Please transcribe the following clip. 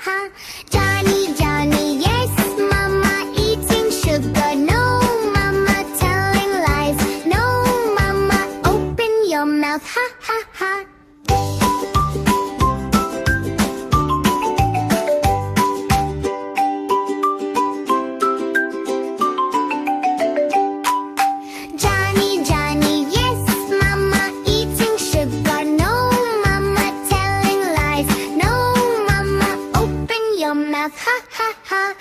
ha. Johny Johny yes mama, eating sugar. No mama, telling lies. No mama, open your mouth, ha ha ha. Johny Johny yes mama, eating sugar. No mama, telling lies. No mama, open your mouth, ha ha ha.